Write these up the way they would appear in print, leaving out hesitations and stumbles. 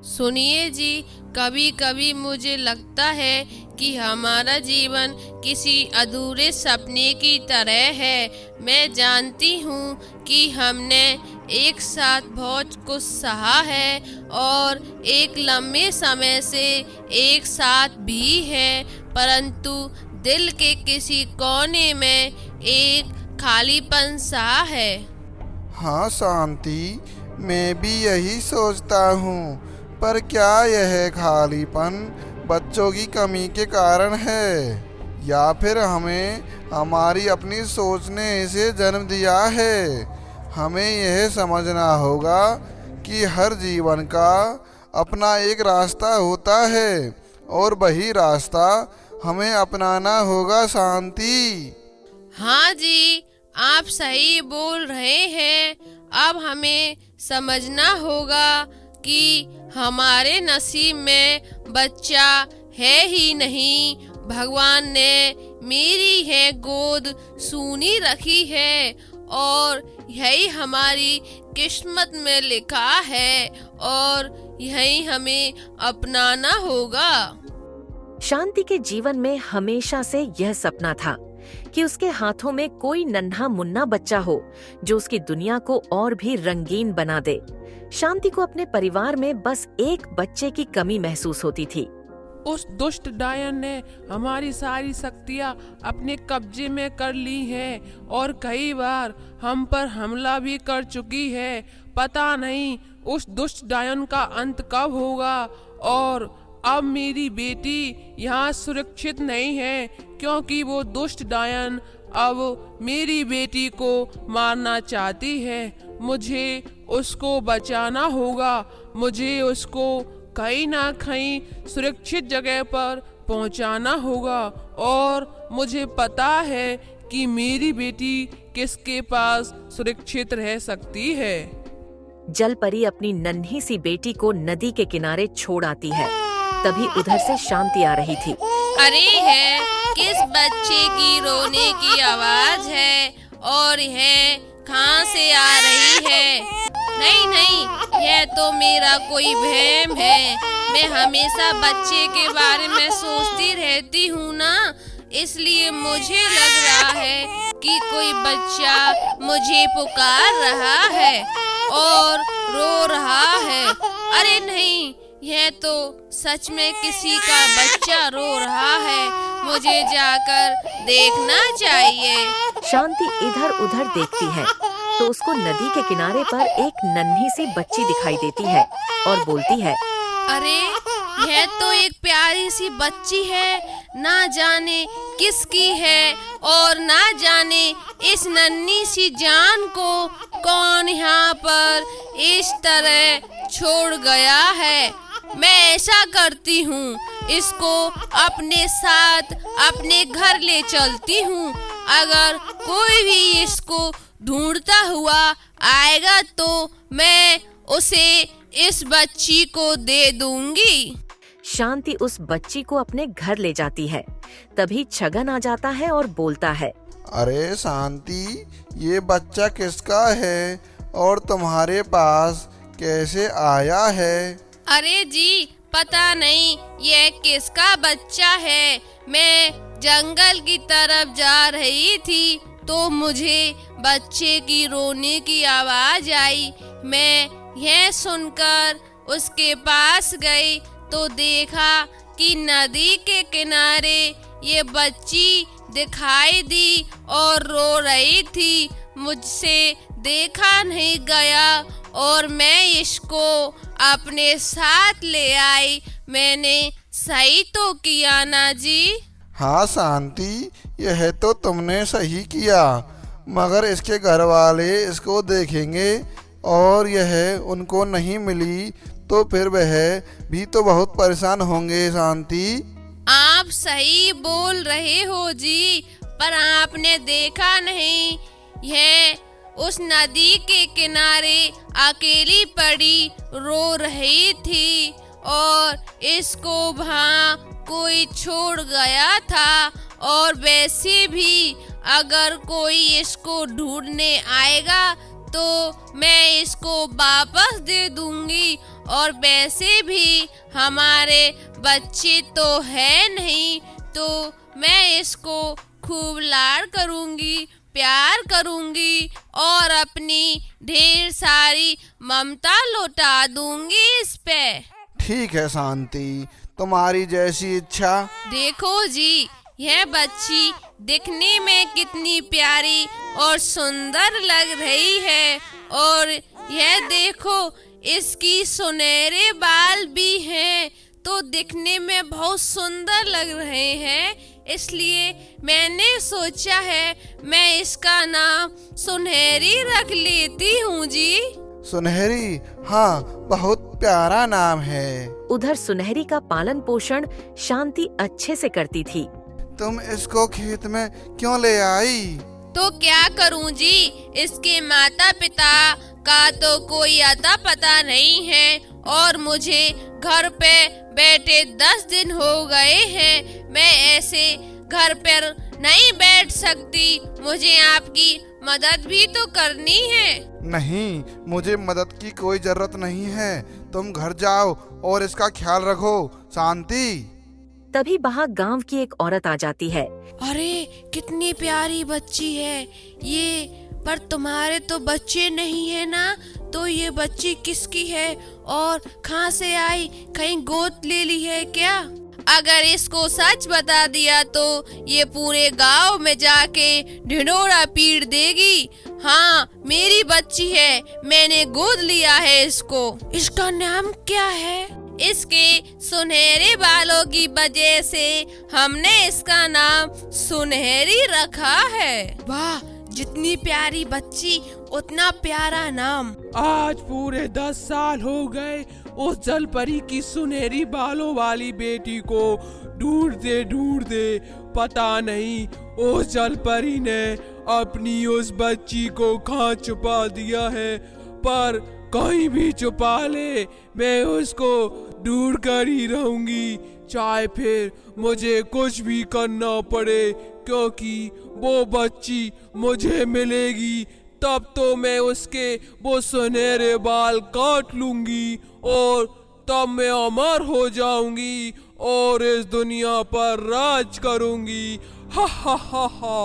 सुनिए जी, कभी कभी मुझे लगता है कि हमारा जीवन किसी अधूरे सपने की तरह है। मैं जानती हूँ कि हमने एक साथ बहुत कुछ सहा है और एक लंबे समय से एक साथ भी है, परंतु दिल के किसी कोने में एक खालीपन सा है। हाँ शांति, मैं भी यही सोचता हूँ। पर क्या यह खालीपन बच्चों की कमी के कारण है, या फिर हमें हमारी अपनी सोच ने इसे जन्म दिया है? हमें यह समझना होगा कि हर जीवन का अपना एक रास्ता होता है और वही रास्ता हमें अपनाना होगा शांति। हाँ जी, आप सही बोल रहे हैं। अब हमें समझना होगा कि हमारे नसीब में बच्चा है ही नहीं। भगवान ने मेरी है गोद सूनी रखी है और यही हमारी किस्मत में लिखा है और यही हमें अपनाना होगा। शांति के जीवन में हमेशा से यह सपना था कि उसके हाथों में कोई नन्हा मुन्ना बच्चा हो जो उसकी दुनिया को और भी रंगीन बना दे। शांति को अपने परिवार में बस एक बच्चे की कमी महसूस होती थी। उस दुष्ट डायन ने हमारी सारी शक्तियाँ अपने कब्जे में कर ली हैं और कई बार हम पर हमला भी कर चुकी है। पता नहीं उस दुष्ट डायन का अंत कब होगा। और अब मेरी बेटी यहाँ सुरक्षित नहीं है, क्योंकि वो दुष्ट डायन अब मेरी बेटी को मारना चाहती है। मुझे उसको बचाना होगा। मुझे उसको कहीं ना कहीं सुरक्षित जगह पर पहुंचाना होगा और मुझे पता है कि मेरी बेटी किसके पास सुरक्षित रह सकती है। जल परी अपनी नन्ही सी बेटी को नदी के किनारे छोड़ आती है। तभी उधर से शांति आ रही थी। अरे है, किस बच्चे की रोने की आवाज है और यह कहाँ से आ रही है? नहीं नहीं, यह तो मेरा कोई वहम है। मैं हमेशा बच्चे के बारे में सोचती रहती हूँ ना, इसलिए मुझे लग रहा है कि कोई बच्चा मुझे पुकार रहा है और रो रहा है। अरे नहीं, यह तो सच में किसी का बच्चा रो रहा है। मुझे जाकर देखना चाहिए। शांति इधर उधर देखती है तो उसको नदी के किनारे पर एक नन्ही सी बच्ची दिखाई देती है और बोलती है, अरे यह तो एक प्यारी सी बच्ची है। ना जाने किसकी है और ना जाने इस नन्ही सी जान को कौन यहाँ पर इस तरह छोड़ गया है। मैं ऐसा करती हूँ, इसको अपने साथ अपने घर ले चलती हूँ। अगर कोई भी इसको ढूंढता हुआ आएगा तो मैं उसे इस बच्ची को दे दूंगी। शांति उस बच्ची को अपने घर ले जाती है। तभी छगन आ जाता है और बोलता है, अरे शांति, ये बच्चा किसका है और तुम्हारे पास कैसे आया है? अरे जी, पता नहीं ये किसका बच्चा है। मैं जंगल की तरफ जा रही थी तो मुझे बच्चे की रोने की आवाज आई। मैं यह सुनकर उसके पास गई तो देखा कि नदी के किनारे ये बच्ची दिखाई दी और रो रही थी। मुझसे देखा नहीं गया और मैं इसको अपने साथ ले आई। मैंने सही तो किया ना जी? हाँ शांति, यह तो तुमने सही किया, मगर इसके घर वाले इसको देखेंगे और यह उनको नहीं मिली तो फिर वह भी तो बहुत परेशान होंगे शांति। आप सही बोल रहे हो जी, पर आपने देखा नहीं, यह उस नदी के किनारे अकेली पड़ी रो रही थी और इसको वहाँ कोई छोड़ गया था। और वैसे भी अगर कोई इसको ढूंढने आएगा तो मैं इसको वापस दे दूंगी और वैसे भी हमारे बच्चे तो है नहीं, तो मैं इसको खूब लाड करूंगी, प्यार करूंगी और अपनी ढेर सारी ममता लौटा दूंगी इस पे। ठीक है शांति, तुम्हारी जैसी इच्छा। देखो जी, यह बच्ची दिखने में कितनी प्यारी और सुंदर लग रही है, और यह देखो इसकी सुनहरे बाल भी हैं, तो दिखने में बहुत सुंदर लग रहे हैं। इसलिए मैंने सोचा है मैं इसका नाम सुनहरी रख लेती हूँ जी। सुनहरी, हाँ, बहुत प्यारा नाम है। उधर सुनहरी का पालन पोषण शांति अच्छे से करती थी। तुम इसको खेत में क्यों ले आई? तो क्या करूं जी, इसके माता पिता का तो कोई अता पता नहीं है, और मुझे घर पे बैठे 10 दिन हो गए हैं। मैं ऐसे घर पर नहीं बैठ सकती, मुझे आपकी मदद भी तो करनी है। नहीं, मुझे मदद की कोई जरूरत नहीं है। तुम घर जाओ और इसका ख्याल रखो। शांति। तभी वहाँ गांव की एक औरत आ जाती है। अरे कितनी प्यारी बच्ची है ये, पर तुम्हारे तो बच्चे नहीं है ना, तो ये बच्ची किसकी है और कहाँ से आई? कहीं गोद ले ली है क्या? अगर इसको सच बता दिया तो ये पूरे गांव में जाके ढिंढोरा पीट देगी। हाँ, मेरी बच्ची है, मैंने गोद लिया है इसको। इसका नाम क्या है? इसके सुनहरे बालों की वजह से हमने इसका नाम सुनहरी रखा है। वाह, जितनी प्यारी बच्ची उतना प्यारा नाम। आज पूरे 10 साल हो गए उस जल परी की सुनहरी बालों वाली बेटी को ढूंढते ढूंढते। पता नहीं उस जल परी ने अपनी उस बच्ची को कहाँ छुपा दिया है, पर कहीं भी छुपा ले, मैं उसको ढूंढ कर ही रहूंगी, चाहे फिर मुझे कुछ भी करना पड़े, क्योंकि वो बच्ची मुझे मिलेगी तब तो मैं उसके वो सुनहरे बाल काट लूंगी और तब मैं अमर हो जाऊंगी और इस दुनिया पर राज करूंगी। हा हा हा हा।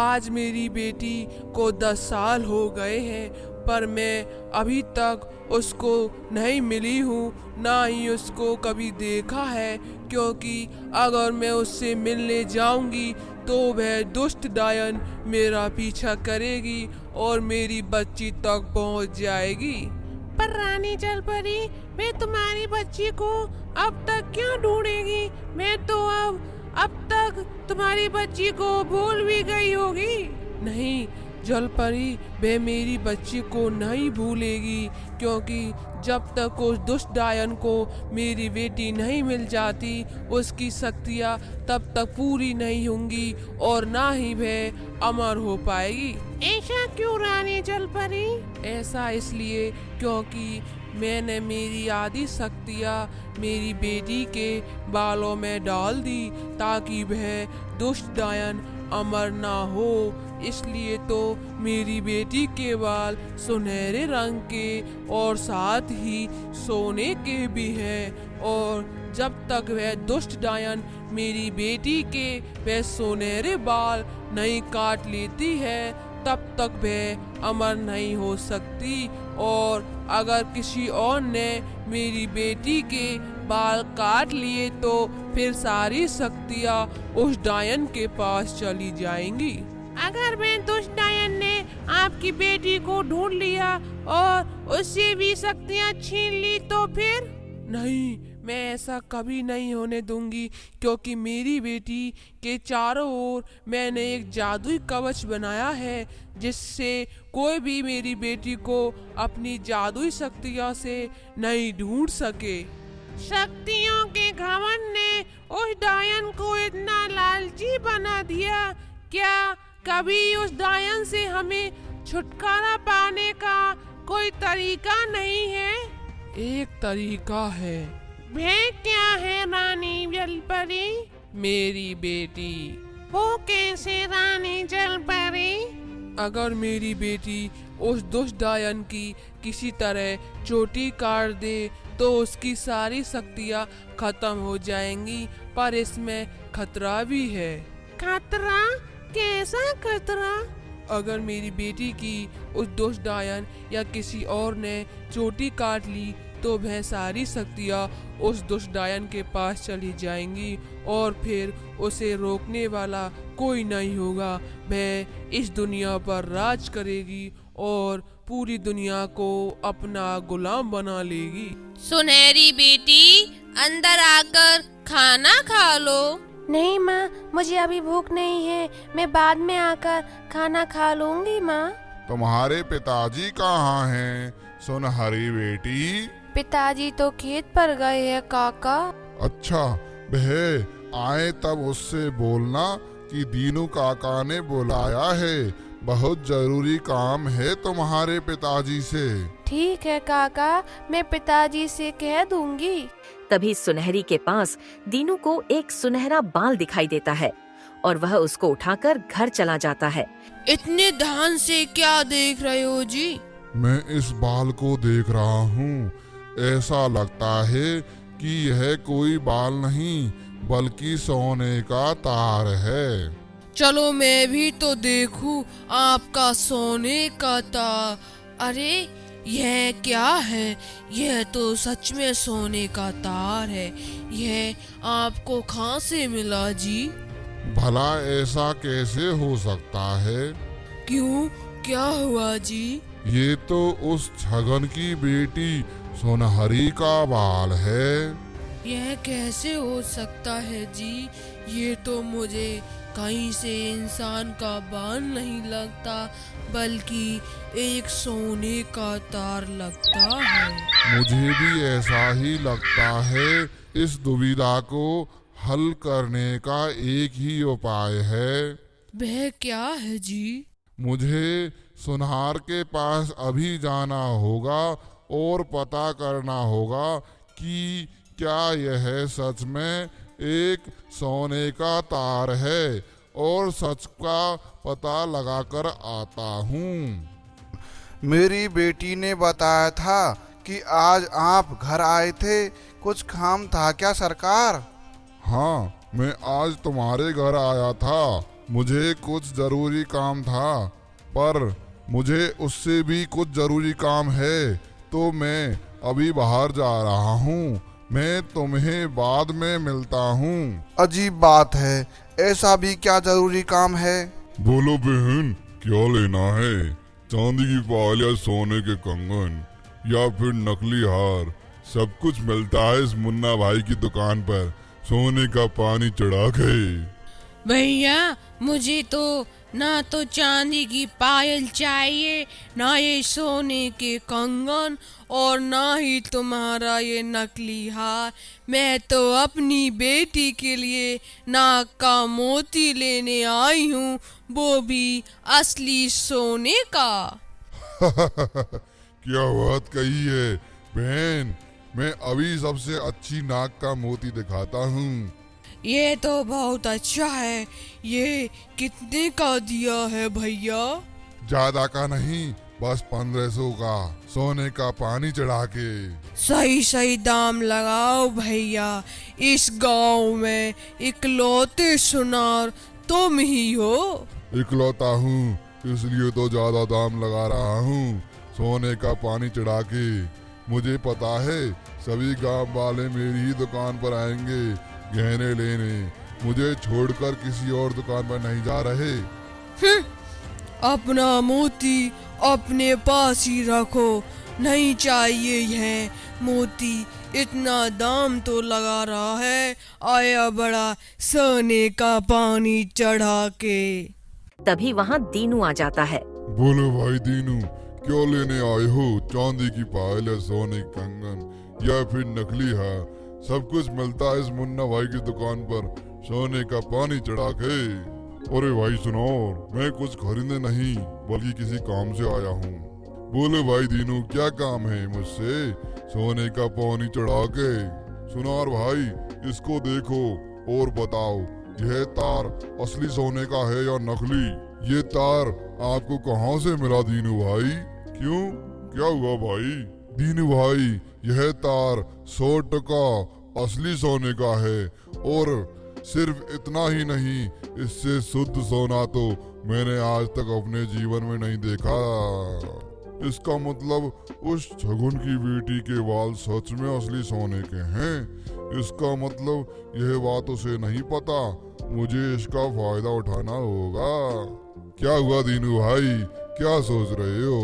आज मेरी बेटी को 10 साल हो गए हैं, पर मैं अभी तक उसको नहीं मिली हूँ, ना ही उसको कभी देखा है, क्योंकि अगर मैं उससे मिलने जाऊंगी तो वह दुष्ट डायन मेरा पीछा करेगी और मेरी बच्ची तक पहुंच जाएगी। पर रानी जलपरी, मैं तुम्हारी बच्ची को अब तक क्यों ढूंढेगी? मैं तो अब तक तुम्हारी बच्ची को भूल भी गई होगी। नहीं जलपरी, वह मेरी बच्ची को नहीं भूलेगी, क्योंकि जब तक उस दुष्ट डायन को मेरी बेटी नहीं मिल जाती, उसकी शक्तियाँ तब तक पूरी नहीं होंगी और ना ही वह अमर हो पाएगी। ऐसा क्यों रानी जलपरी? ऐसा इसलिए क्योंकि मैंने मेरी आधी शक्तियाँ मेरी बेटी के बालों में डाल दी, ताकि वह दुष्ट डायन अमर ना हो। इसलिए तो मेरी बेटी के बाल सुनहरे रंग के और साथ ही सोने के भी हैं, और जब तक वह दुष्ट डायन मेरी बेटी के वह सुनहरे बाल नहीं काट लेती है, तब तक वह अमर नहीं हो सकती। और अगर किसी और ने मेरी बेटी के बाल काट लिए तो फिर सारी शक्तियाँ उस डायन के पास चली जाएंगी। अगर मैं दुष्ट डायन ने आपकी बेटी को ढूंढ लिया और उससे भी शक्तियाँ छीन ली तो फिर? नहीं, मैं ऐसा कभी नहीं होने दूंगी, क्योंकि मेरी बेटी के चारों ओर मैंने एक जादुई कवच बनाया है, जिससे कोई भी मेरी बेटी को अपनी जादुई शक्तियों से नहीं ढूंढ सके। शक्तियों के घमंड ने उस डायन को इतना लालची बना दिया। क्या कभी उस डायन से हमें छुटकारा पाने का कोई तरीका नहीं है? एक तरीका है। वह क्या है रानी जलपरी? मेरी बेटी। वो कैसे रानी जलपरी? अगर मेरी बेटी उस दुष्ट डायन की किसी तरह चोटी काट दे तो उसकी सारी शक्तियाँ खत्म हो जाएंगी, पर इसमें खतरा भी है। खतरा? कैसा खतरा? अगर मेरी बेटी की उस दुष्ट डायन या किसी और ने चोटी काट ली तो वह सारी शक्तियाँ उस दुष्ट डायन के पास चली जाएंगी और फिर उसे रोकने वाला कोई नहीं होगा। वह इस दुनिया पर राज करेगी और पूरी दुनिया को अपना गुलाम बना लेगी। सुनहरी बेटी, अंदर आकर खाना खा लो। नहीं माँ, मुझे अभी भूख नहीं है, मैं बाद में आकर खाना खा लूंगी माँ। तुम्हारे पिताजी कहाँ हैं सुनहरी बेटी? पिताजी तो खेत पर गए हैं काका। अच्छा, वह आए तब उससे बोलना कि दीनू काका ने बुलाया है, बहुत जरूरी काम है तुम्हारे पिताजी से। ठीक है काका, मैं पिताजी से कह दूंगी। तभी सुनहरी के पास दीनू को एक सुनहरा बाल दिखाई देता है और वह उसको उठाकर घर चला जाता है। इतने ध्यान से क्या देख रहे हो जी? मैं इस बाल को देख रहा हूँ, ऐसा लगता है कि यह कोई बाल नहीं बल्कि सोने का तार है। चलो मैं भी तो देखूं आपका सोने का तार। अरे यह क्या है? यह तो सच में सोने का तार है। यह आपको कहाँ से मिला जी? भला ऐसा कैसे हो सकता है? क्यों, क्या हुआ जी? ये तो उस छगन की बेटी सुनहरी का बाल है। यह कैसे हो सकता है जी? ये तो मुझे कहीं से इंसान का बाल नहीं लगता बल्कि एक सोने का तार लगता है। मुझे भी ऐसा ही लगता है। इस दुविधा को हल करने का एक ही उपाय है। वह क्या है जी? मुझे सुनहार के पास अभी जाना होगा और पता करना होगा कि क्या यह सच में एक सोने का तार है, और सच का पता लगाकर आता हूँ। मेरी बेटी ने बताया था कि आज आप घर आए थे, कुछ काम था क्या सरकार? हाँ, मैं आज तुम्हारे घर आया था। मुझे कुछ जरूरी काम था, पर मुझे उससे भी कुछ जरूरी काम है, तो मैं अभी बाहर जा रहा हूँ। मैं तुम्हें बाद में मिलता हूँ। अजीब बात है, ऐसा भी क्या जरूरी काम है? बोलो बहन, क्या लेना है? चांदी की पायल या सोने के कंगन या फिर नकली हार, सब कुछ मिलता है इस मुन्ना भाई की दुकान पर, सोने का पानी चढ़ा के। भैया, मुझे तो ना तो चांदी की पायल चाहिए, ना ये सोने के कंगन, और ना ही तुम्हारा ये नकली हार। मैं तो अपनी बेटी के लिए नाक का मोती लेने आई हूँ, वो भी असली सोने का। क्या बात कही है बहन, मैं अभी सबसे अच्छी नाक का मोती दिखाता हूँ। ये तो बहुत अच्छा है। ये कितने का दिया है भैया? ज्यादा का नहीं, बस 1500 का, सोने का पानी चढ़ा के। सही सही दाम लगाओ भैया, इस गांव में इकलौते सुनार तुम ही हो। इकलौता हूँ इसलिए तो ज्यादा दाम लगा रहा हूँ, सोने का पानी चढ़ा के। मुझे पता है सभी गांव वाले मेरी ही दुकान पर आएंगे गहने लेने, मुझे छोड़कर किसी और दुकान पर नहीं जा रहे। अपना मोती अपने पास ही रखो, नहीं चाहिए यह मोती, इतना दाम तो लगा रहा है, आया बड़ा सोने का पानी चढ़ा के। तभी वहाँ दीनू आ जाता है। बोलो भाई दीनू, क्या लेने आए हो? चांदी की पायल या सोने की कंगन या फिर नकली है, सब कुछ मिलता है इस मुन्ना भाई की दुकान पर, सोने का पानी चढ़ा के। अरे भाई सुनो, मैं कुछ खरीदने नहीं बल्कि किसी काम से आया हूँ। बोले भाई दीनू, क्या काम है मुझसे? सोने का पानी चढ़ा के। सुनार भाई, इसको देखो और बताओ, यह तार असली सोने का है या नकली? ये तार आपको कहाँ से मिला दीनू भाई? क्यों, क्या हुआ भाई? दीनू भाई, यह तार 100% असली सोने का है, और सिर्फ इतना ही नहीं, इससे शुद्ध सोना तो मैंने आज तक अपने जीवन में नहीं देखा। इसका मतलब उस छगुन की बेटी के बाल सच में असली सोने के हैं। इसका मतलब यह बात उसे नहीं पता, मुझे इसका फायदा उठाना होगा। क्या हुआ दीनू भाई, क्या सोच रहे हो?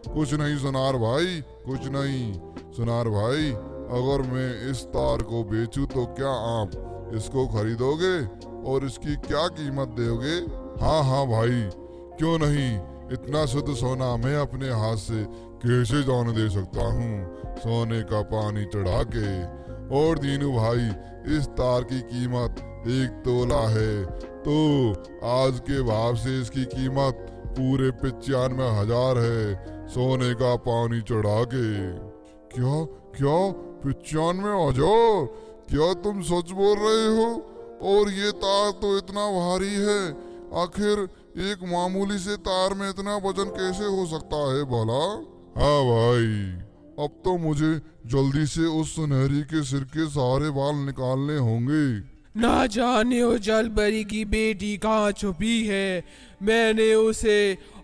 कुछ नहीं सुनार भाई, कुछ नहीं। सुनार भाई, अगर मैं इस तार को बेचूं तो क्या आप इसको खरीदोगे और इसकी क्या कीमत दोगे? हाँ हाँ भाई, क्यों नहीं। इतना शुद्ध सोना मैं अपने हाथ से कैसे जाने दे सकता हूँ, सोने का पानी चढ़ा के। और दीनू भाई, इस तार की कीमत 1 तोला है, तो आज के भाव से इसकी कीमत पूरे 95,000 है, सोने का पानी चढ़ा के। क्या क्या 95,000? क्या तुम सच बोल रहे हो? और ये तार तो इतना भारी है, आखिर एक मामूली से तार में इतना वजन कैसे हो सकता है भला? हाँ भाई, अब तो मुझे जल्दी से उस सुनहरी के सिर के सारे बाल निकालने होंगे। ना जाने वो जलपरी की बेटी कहाँ छुपी है। मैंने उसे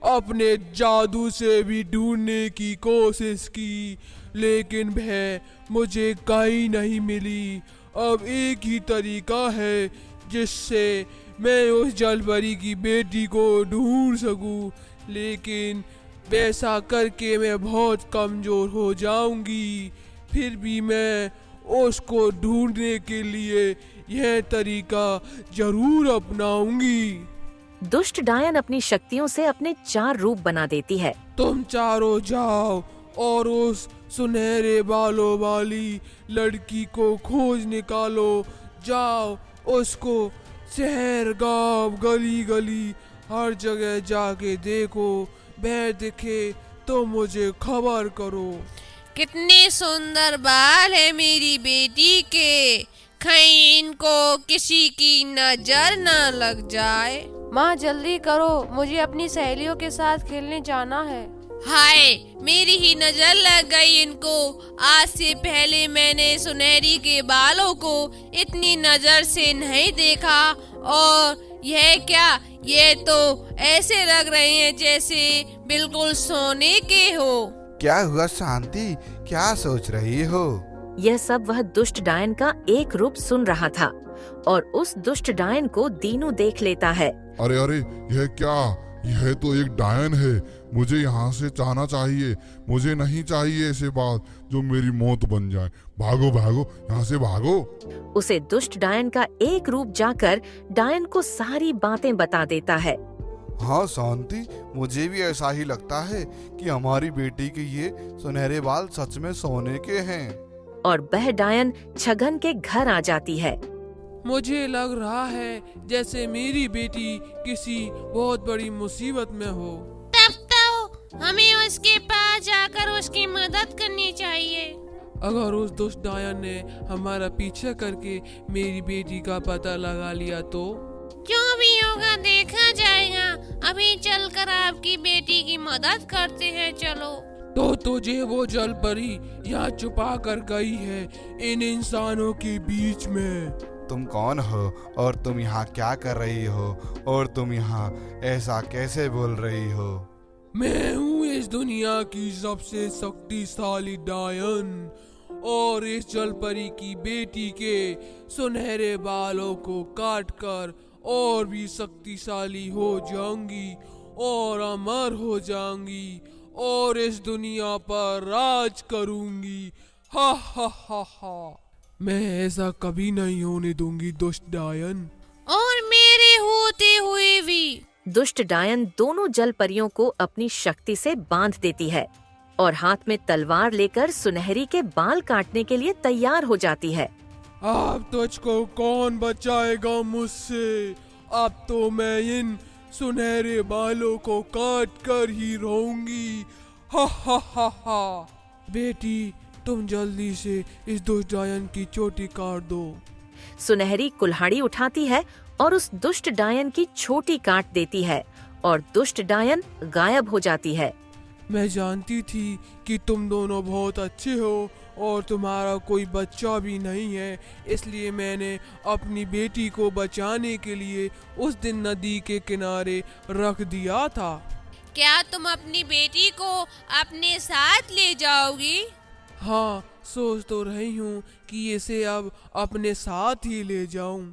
अपने जादू से भी ढूंढने की कोशिश की, लेकिन वह मुझे कहीं नहीं मिली। अब एक ही तरीका है जिससे मैं उस जलपरी की बेटी को ढूंढ सकूं, लेकिन वैसा करके मैं बहुत कमजोर हो जाऊंगी। फिर भी मैं उसको ढूंढने के लिए यह तरीका जरूर अपनाऊंगी। दुष्ट डायन अपनी शक्तियों से अपने 4 रूप बना देती है। तुम चारों जाओ और उस सुनहरे बालों वाली लड़की को खोज निकालो। जाओ, उसको शहर, गांव, गली गली हर जगह जाके देखो। वह दिखे तो मुझे खबर करो। कितने सुंदर बाल है मेरी बेटी के, कहीं इनको किसी की नजर न लग जाए। माँ जल्दी करो, मुझे अपनी सहेलियों के साथ खेलने जाना है। हाय, मेरी ही नजर लग गई इनको। आज से पहले मैंने सुनहरी के बालों को इतनी नजर से नहीं देखा। और यह क्या, ये तो ऐसे लग रहे हैं जैसे बिल्कुल सोने के हो। क्या हुआ शांति, क्या सोच रही हो? यह सब वह दुष्ट डायन का एक रूप सुन रहा था, और उस दुष्ट डायन को दीनू देख लेता है। अरे अरे, यह क्या? यह तो एक डायन है। मुझे यहाँ से जाना चाहिए। मुझे नहीं चाहिए ऐसे बात जो मेरी मौत बन जाए। भागो भागो, यहाँ से भागो। उसे दुष्ट डायन का एक रूप जाकर डायन को सारी बातें बता देता है। हाँ शांति, मुझे भी ऐसा ही लगता है कि हमारी बेटी के ये सुनहरे बाल सच में सोने के हैं। और वह डायन छगन के घर आ जाती है। मुझे लग रहा है जैसे मेरी बेटी किसी बहुत बड़ी मुसीबत में हो। तब तो हमें उसके पास जाकर उसकी मदद करनी चाहिए। अगर उस दुष्ट डायन ने हमारा पीछा करके मेरी बेटी का पता लगा लिया तो? जो भी होगा देखा जाएगा। अभी चलकर आपकी बेटी की मदद करते हैं, चलो। तो तुझे वो जलपरी यहाँ छुपा कर गई है इन इंसानों के बीच में। तुम कौन हो और तुम यहाँ क्या कर रही हो, और तुम यहाँ ऐसा कैसे बोल रही हो? मैं हूँ इस दुनिया की सबसे शक्तिशाली डायन, और इस जलपरी की बेटी के सुनहरे बालों को काटकर और भी शक्तिशाली हो जाऊंगी और अमर हो जाऊंगी और इस दुनिया पर राज करूंगी। हा हा हा हा। मैं ऐसा कभी नहीं होने दूंगी दुष्ट डायन। और मेरे होते हुए भी। दुष्ट डायन दोनों जल परियों को अपनी शक्ति से बांध देती है और हाथ में तलवार लेकर सुनहरी के बाल काटने के लिए तैयार हो जाती है। अब तुझको कौन बचाएगा मुझसे? अब तो मैं इन सुनहरे बालों को काट कर ही रहूंगी। हा हा हा हा। बेटी, तुम जल्दी से इस दुष्ट डायन की चोटी काट दो। सुनहरी कुल्हाड़ी उठाती है और उस दुष्ट डायन की छोटी काट देती है और दुष्ट डायन गायब हो जाती है। मैं जानती थी कि तुम दोनों बहुत अच्छे हो और तुम्हारा कोई बच्चा भी नहीं है, इसलिए मैंने अपनी बेटी को बचाने के लिए उस दिन नदी के किनारे रख दिया था। क्या तुम अपनी बेटी को अपने साथ ले जाओगी? हाँ, सोच तो रही हूँ कि इसे अब अपने साथ ही ले जाऊं।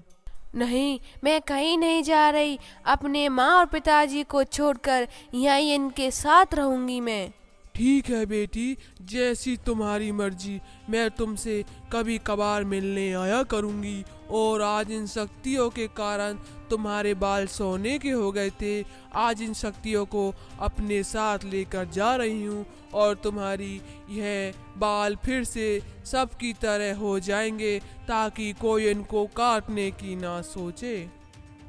नहीं, मैं कहीं नहीं जा रही। अपने माँ और पिताजी को छोड़कर यहीं इनके साथ रहूंगी मैं। ठीक है बेटी, जैसी तुम्हारी मर्जी। मैं तुमसे कभी कभार मिलने आया करूंगी और आज इन शक्तियों के कारण तुम्हारे बाल सोने के हो गए थे। आज इन शक्तियों को अपने साथ लेकर जा रही हूँ और तुम्हारी यह बाल फिर से सबकी तरह हो जाएंगे ताकि कोई इनको काटने की ना सोचे।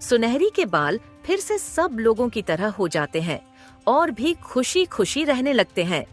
सुनहरी के बाल फिर से सब लोगों की तरह हो जाते हैं और भी खुशी खुशी रहने लगते हैं।